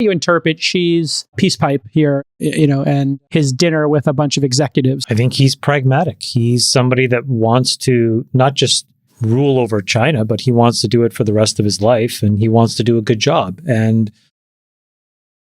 You interpret Xi's peace pipe here, and his dinner with a bunch of executives? I think he's pragmatic. He's somebody that wants to not just rule over China, but he wants to do it for the rest of his life, and he wants to do a good job. And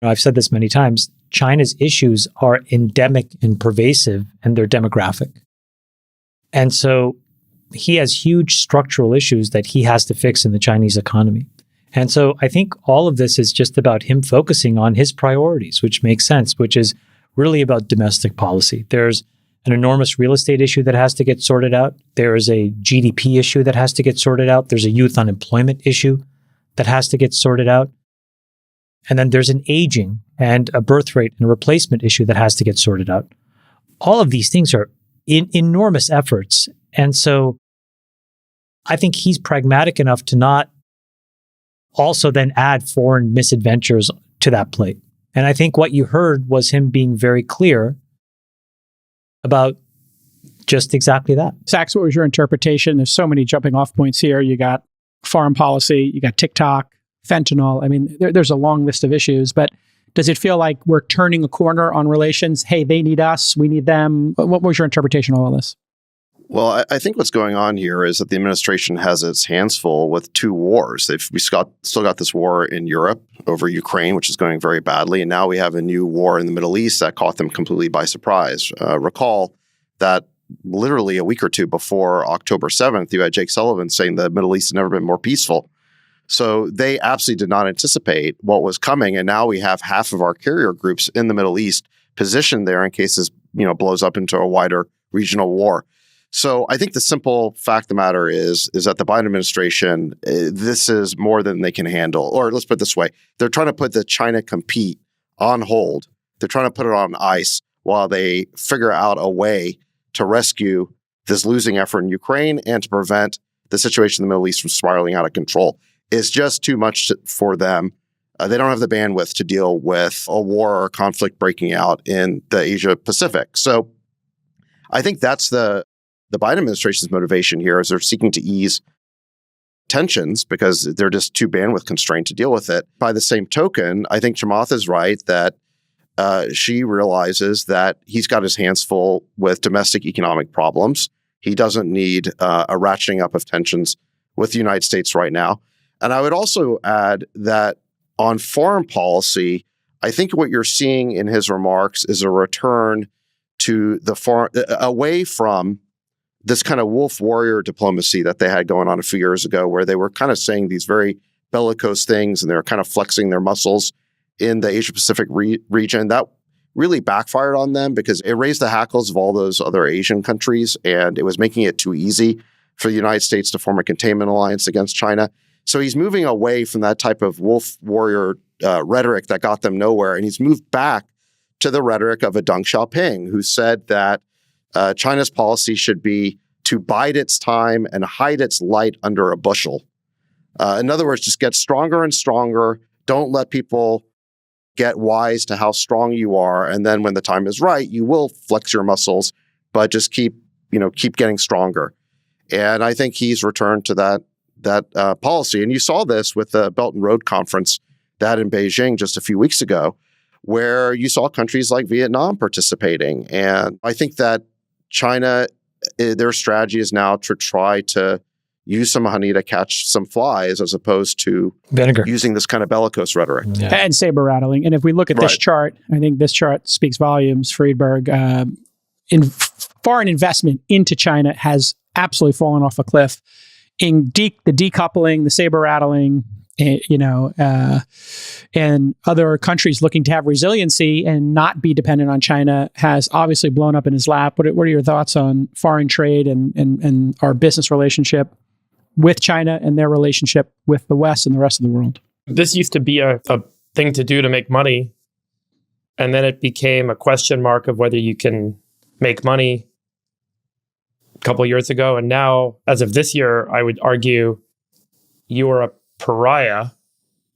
I've said this many times, China's issues are endemic and pervasive, and they're demographic. And so he has huge structural issues that he has to fix in the Chinese economy. And so I think all of this is just about him focusing on his priorities, which makes sense, which is really about domestic policy. There's an enormous real estate issue that has to get sorted out. There is a GDP issue that has to get sorted out. There's a youth unemployment issue that has to get sorted out. And then there's an aging and a birth rate and a replacement issue that has to get sorted out. All of these things are enormous efforts. And so I think he's pragmatic enough to not also then add foreign misadventures to that plate. And I think what you heard was him being very clear about just exactly that. Sachs, what was your interpretation? There's so many jumping off points here. You got foreign policy, you got TikTok, fentanyl. I mean, there's a long list of issues, but does it feel like we're turning a corner on relations? Hey, they need us, we need them. What was your interpretation of all this? Well, I think what's going on here is that the administration has its hands full with two wars. We still got this war in Europe over Ukraine, which is going very badly. And now we have a new war in the Middle East that caught them completely by surprise. Recall that literally a week or two before October 7th, you had Jake Sullivan saying the Middle East has never been more peaceful. So they absolutely did not anticipate what was coming. And now we have half of our carrier groups in the Middle East positioned there in case this blows up into a wider regional war. So I think the simple fact of the matter is that the Biden administration, this is more than they can handle. Or let's put it this way. They're trying to put the China compete on hold. They're trying to put it on ice while they figure out a way to rescue this losing effort in Ukraine and to prevent the situation in the Middle East from spiraling out of control. It's just too much for them. They don't have the bandwidth to deal with a war or conflict breaking out in the Asia Pacific. So I think that's the Biden administration's motivation here is they're seeking to ease tensions because they're just too bandwidth constrained to deal with it. By the same token, I think Chamath is right that she realizes that he's got his hands full with domestic economic problems. He doesn't need a ratcheting up of tensions with the United States right now. And I would also add that on foreign policy, I think what you're seeing in his remarks is a return to away from this kind of wolf warrior diplomacy that they had going on a few years ago, where they were kind of saying these very bellicose things and they were kind of flexing their muscles in the Asia Pacific region. That really backfired on them because it raised the hackles of all those other Asian countries, and it was making it too easy for the United States to form a containment alliance against China. So he's moving away from that type of wolf warrior rhetoric that got them nowhere, and he's moved back to the rhetoric of a Deng Xiaoping, who said that China's policy should be to bide its time and hide its light under a bushel. In other words, just get stronger and stronger. Don't let people get wise to how strong you are. And then when the time is right, you will flex your muscles, but just keep getting stronger. And I think he's returned to that policy. And you saw this with the Belt and Road Conference that in Beijing just a few weeks ago, where you saw countries like Vietnam participating. And I think that China, their strategy is now to try to use some honey to catch some flies as opposed to vinegar, using this kind of bellicose rhetoric. Yeah. And saber rattling. And if we look at this chart, I think this chart speaks volumes. Friedberg, in foreign investment into China has absolutely fallen off a cliff. In the decoupling, the saber rattling, and other countries looking to have resiliency and not be dependent on China has obviously blown up in his lap. What are your thoughts on foreign trade and our business relationship with China and their relationship with the West and the rest of the world? This used to be a thing to do to make money. And then it became a question mark of whether you can make money a couple of years ago. And now, as of this year, I would argue you are a pariah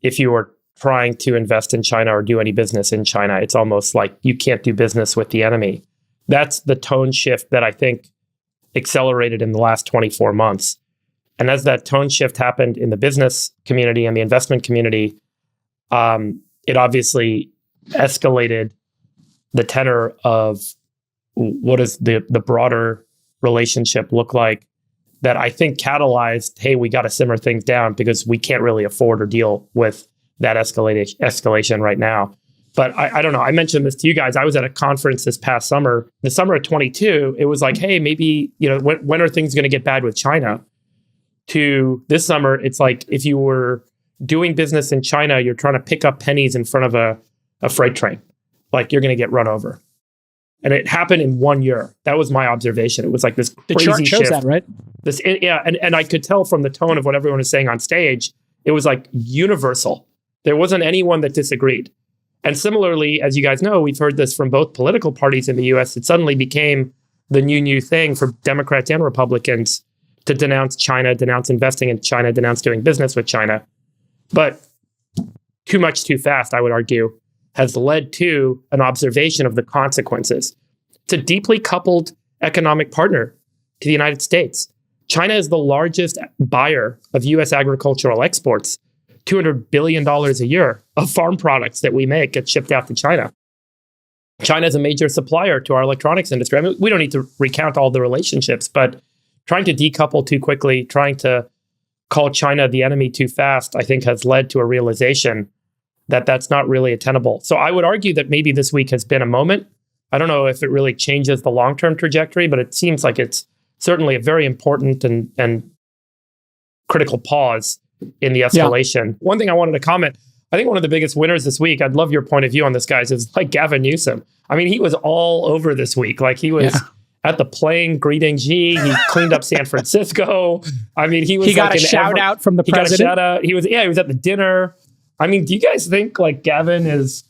if you are trying to invest in China or do any business in China. It's almost like you can't do business with the enemy. That's the tone shift that I think accelerated in the last 24 months. And as that tone shift happened in the business community and the investment community, it obviously escalated the tenor of what does the broader relationship look like, that I think catalyzed, hey, we got to simmer things down because we can't really afford or deal with that escalation right now. But I don't know. I mentioned this to you guys. I was at a conference this past summer, the summer of 22. It was like, hey, maybe, when are things going to get bad with China? To this summer, it's like, if you were doing business in China, you're trying to pick up pennies in front of a freight train. Like, you're going to get run over. And it happened in 1 year. That was my observation. It was like this crazy The chart shows shift. that, right? And I could tell from the tone of what everyone was saying on stage, it was like universal. There wasn't anyone that disagreed. And similarly, as you guys know, we've heard this from both political parties in the US. It suddenly became the new thing for Democrats and Republicans to denounce China, denounce investing in China, denounce doing business with China. But too much too fast, I would argue, has led to an observation of the consequences. It's a deeply coupled economic partner to the United States. China is the largest buyer of US agricultural exports. $200 billion a year of farm products that we make get shipped out to China. China is a major supplier to our electronics industry. I mean, we don't need to recount all the relationships, but trying to decouple too quickly, trying to call China the enemy too fast, I think has led to a realization that that's not really attainable. So I would argue that maybe this week has been a moment. I don't know if it really changes the long-term trajectory, but it seems like it's certainly a very important and critical pause in the escalation. Yeah. One thing I wanted to comment, I think one of the biggest winners this week, I'd love your point of view on this, guys, is like Gavin Newsom. I mean, he was all over this week. Like, he was at the plane greeting Xi. He cleaned up San Francisco. I mean, he got a shout out from the president. He got a shout out. He was at the dinner. I mean, do you guys think like Gavin is,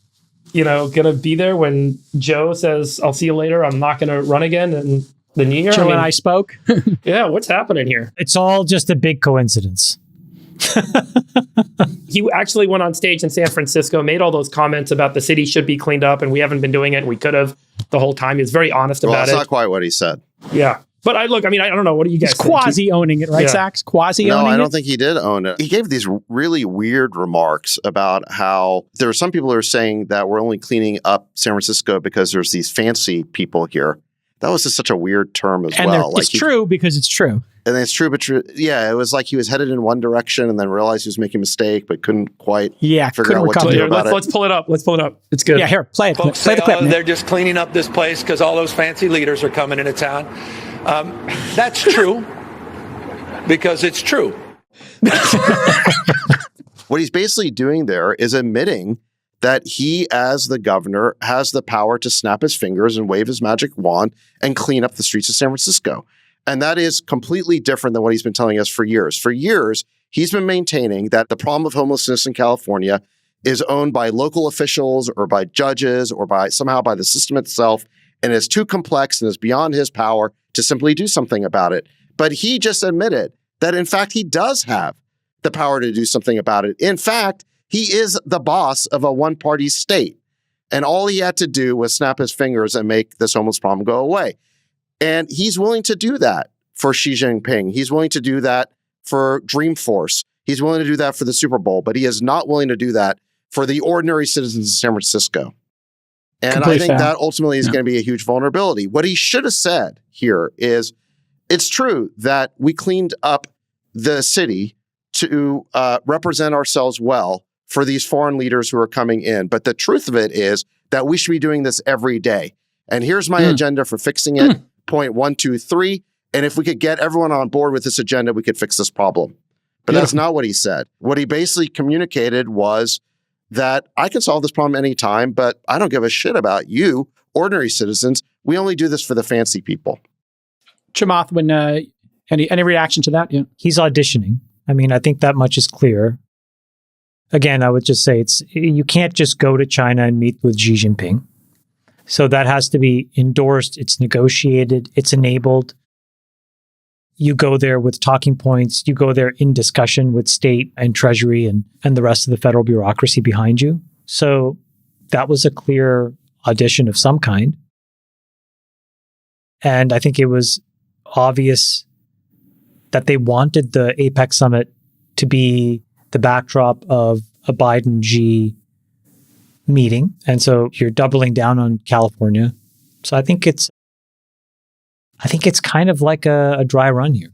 going to be there when Joe says, I'll see you later, I'm not going to run again in the new year? Joe and I spoke. Yeah, what's happening here? It's all just a big coincidence. He actually went on stage in San Francisco, made all those comments about the city should be cleaned up and we haven't been doing it. We could have the whole time. He was very honest about it. Well, that's not quite what he said. Yeah. But I don't know. What do you guys think? He's quasi-owning it, right, Sachs? Quasi-owning it? No, I don't think he did own it. He gave these really weird remarks about how there are some people who are saying that we're only cleaning up San Francisco because there's these fancy people here. That was just such a weird term as well. It's true because it's true. And it's true, but true. Yeah, it was like he was headed in one direction and then realized he was making a mistake, but couldn't quite figure out what to do about it. Let's pull it up. It's good. Yeah, here, play it. Folks play the clip. They're just cleaning up this place because all those fancy leaders are coming into town. That's true because it's true. What he's basically doing there is admitting that he, as the governor, has the power to snap his fingers and wave his magic wand and clean up the streets of San Francisco. And that is completely different than what he's been telling us for years. For years, he's been maintaining that the problem of homelessness in California is owned by local officials or by judges or somehow by the system itself, and is too complex and is beyond his power to simply do something about it. But he just admitted that, in fact, he does have the power to do something about it. In fact, he is the boss of a one-party state. And all he had to do was snap his fingers and make this homeless problem go away. And he's willing to do that for Xi Jinping. He's willing to do that for Dreamforce. He's willing to do that for the Super Bowl, but he is not willing to do that for the ordinary citizens of San Francisco. And I think that ultimately is going to be a huge vulnerability. What he should have said here is, it's true that we cleaned up the city to represent ourselves well for these foreign leaders who are coming in. But the truth of it is that we should be doing this every day. And here's my agenda for fixing it. Point 1, 2, 3. And if we could get everyone on board with this agenda, we could fix this problem. But that's not what he said. What he basically communicated was that I can solve this problem anytime, but I don't give a shit about you, ordinary citizens. We only do this for the fancy people. Chamath, when any reaction to that? Yeah, he's auditioning. I mean, I think that much is clear. Again, I would just say you can't just go to China and meet with Xi Jinping. So that has to be endorsed, it's negotiated, it's enabled. You go there with talking points, you go there in discussion with state and treasury and the rest of the federal bureaucracy behind you. So that was a clear audition of some kind. And I think it was obvious that they wanted the APEC summit to be the backdrop of a Biden-Xi meeting. And so you're doubling down on California. So I think it's kind of like a dry run here.